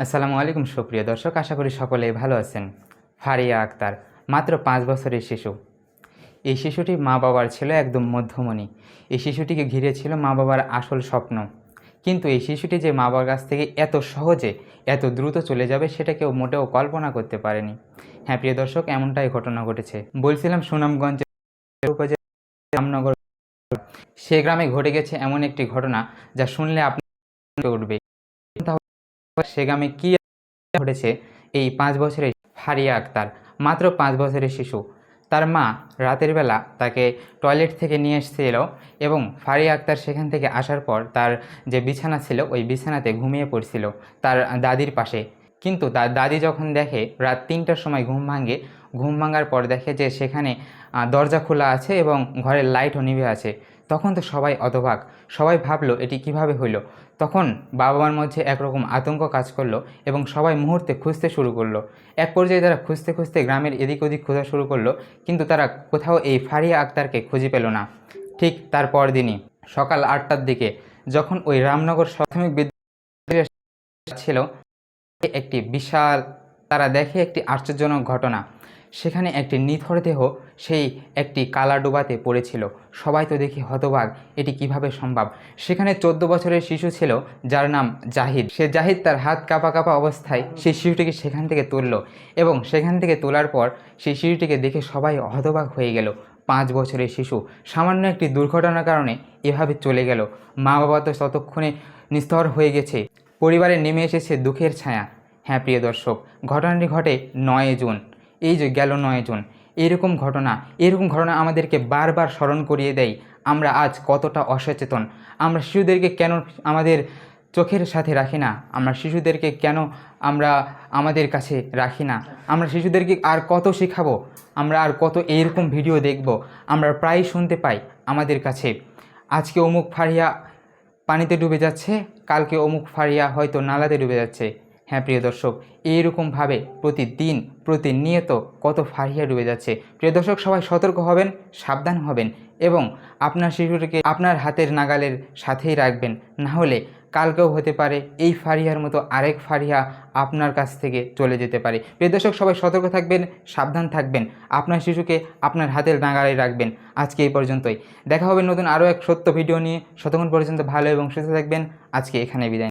আসসালামু আলাইকুম সুপ্রিয় দর্শক, আশা করি সকলেই ভালো আছেন। ফারিয়া আক্তার মাত্র 5 বছরের শিশু। এই শিশুটি মা বাবার ছিল একদম মধ্যমণি। এই শিশুটিকে ঘিরে ছিল মা বাবার আসল স্বপ্ন। কিন্তু এই শিশুটি যে মা বাবার কাছ থেকে এত সহজে এত দ্রুত চলে যাবে সেটা কেউ মোটেও কল্পনা করতে পারেনি। হ্যাঁ প্রিয় দর্শক, এমনটাই ঘটনা ঘটেছে। বলছিলাম সুনামগঞ্জের উপজেলা রামনগর, সে গ্রামে ঘটে গেছে এমন একটি ঘটনা যা শুনলে আপনি উঠবে। সে গ্রামে কি ঘটেছে? এই 5 বছরের ফারিয়া আক্তার, মাত্র 5 বছরের শিশু। তার মা রাতের বেলা তাকে টয়লেট থেকে নিয়ে এসেছিল এবং ফারিয়া আক্তার সেখান থেকে আসার পর তার যে বিছানা ছিল ওই বিছানাতে ঘুমিয়ে পড়ছিল তার দাদির পাশে। কিন্তু তার দাদি যখন দেখে রাত 3টার সময় ঘুম ভাঙার পর দেখে যে সেখানে দরজা খোলা আছে এবং ঘরের লাইটও নিভে আছে, তখন তো সবাই অবাক। সবাই ভাবলো এটি কিভাবে হইলো। তখন বাবা মার মধ্যে একরকম আতঙ্ক কাজ করলো এবং সবাই মুহূর্তে খুঁজতে শুরু করলো। এক পর্যায়ে তারা খুঁজতে খুঁজতে গ্রামের এদিক ওদিক খোঁজা শুরু করলো, কিন্তু তারা কোথাও এই ফারিয়া আক্তারকে খুঁজে পেল না। ঠিক তার পরদিনই সকাল 8টার দিকে যখন ওই রামনগর প্রাথমিক বিদ্যালয়ে ছিল, একটি বিশাল তারা দেখে একটি আশ্চর্যজনক ঘটনা। সেখানে একটি নিথর দেহ সেই একটি কালা ডোবাতে পড়েছিল। সবাই তো দেখে হতবাক, এটি কিভাবে সম্ভব। সেখানে 14 বছরের শিশু ছিল যার নাম জাহিদ। জাহিদ তার হাত কাঁপা কাঁপা অবস্থায় সেই শিশুটিকে সেখান থেকে তুলল এবং সেখান থেকে তোলার পর সেই শিশুটিকে দেখে সবাই হতবাক হয়ে গেল। 5 বছরের শিশু সামান্য একটি দুর্ঘটনার কারণে এভাবে চলে গেল। মা বাবা তো ততক্ষণে নিস্তর হয়ে গেছে, পরিবারে নেমে এসেছে দুঃখের ছায়া। হ্যাঁ প্রিয় দর্শক, ঘটনাটি ঘটে 9 জুন। এই যে গেল 9 জুন, এরকম ঘটনা আমাদেরকে বারবার স্মরণ করিয়ে দেয় আমরা আজ কতটা অসচেতন। আমরা শিশুদেরকে কেন আমাদের চোখের সাথে রাখি না, আমরা শিশুদেরকে কেন আমরা আমাদের কাছে রাখি না, আমরা শিশুদেরকে আর কত শেখাবো, আমরা আর কত এইরকম ভিডিও দেখব। আমরা প্রায় শুনতে পাই আমাদের কাছে, আজকে অমুক ফারিয়া পানিতে ডুবে যাচ্ছে, কালকে অমুক ফারিয়া হয়তো নালাতে ডুবে যাচ্ছে। হ্যাঁ প্রিয় দর্শক, এইরকমভাবে প্রতিদিন প্রতিনিয়ত কত ফারিয়া ডুবে যাচ্ছে। প্রিয় দর্শক, সবাই সতর্ক হবেন, সাবধান হবেন এবং আপনার শিশুটিকে আপনার হাতের নাগালের সাথেই রাখবেন। না হলে কালকেও হতে পারে এই ফারিয়ার মতো আরেক ফারিয়া আপনার কাছ থেকে চলে যেতে পারে। প্রিয় দর্শক, সবাই সতর্ক থাকবেন, সাবধান থাকবেন, আপনার শিশুকে আপনার হাতের নাগালে রাখবেন। আজকে এই পর্যন্তই। দেখা হবে নতুন আরও এক সত্য ভিডিও নিয়ে। ততক্ষণ পর্যন্ত ভালো এবং সুস্থ থাকবেন। আজকে এখানে বিদায়।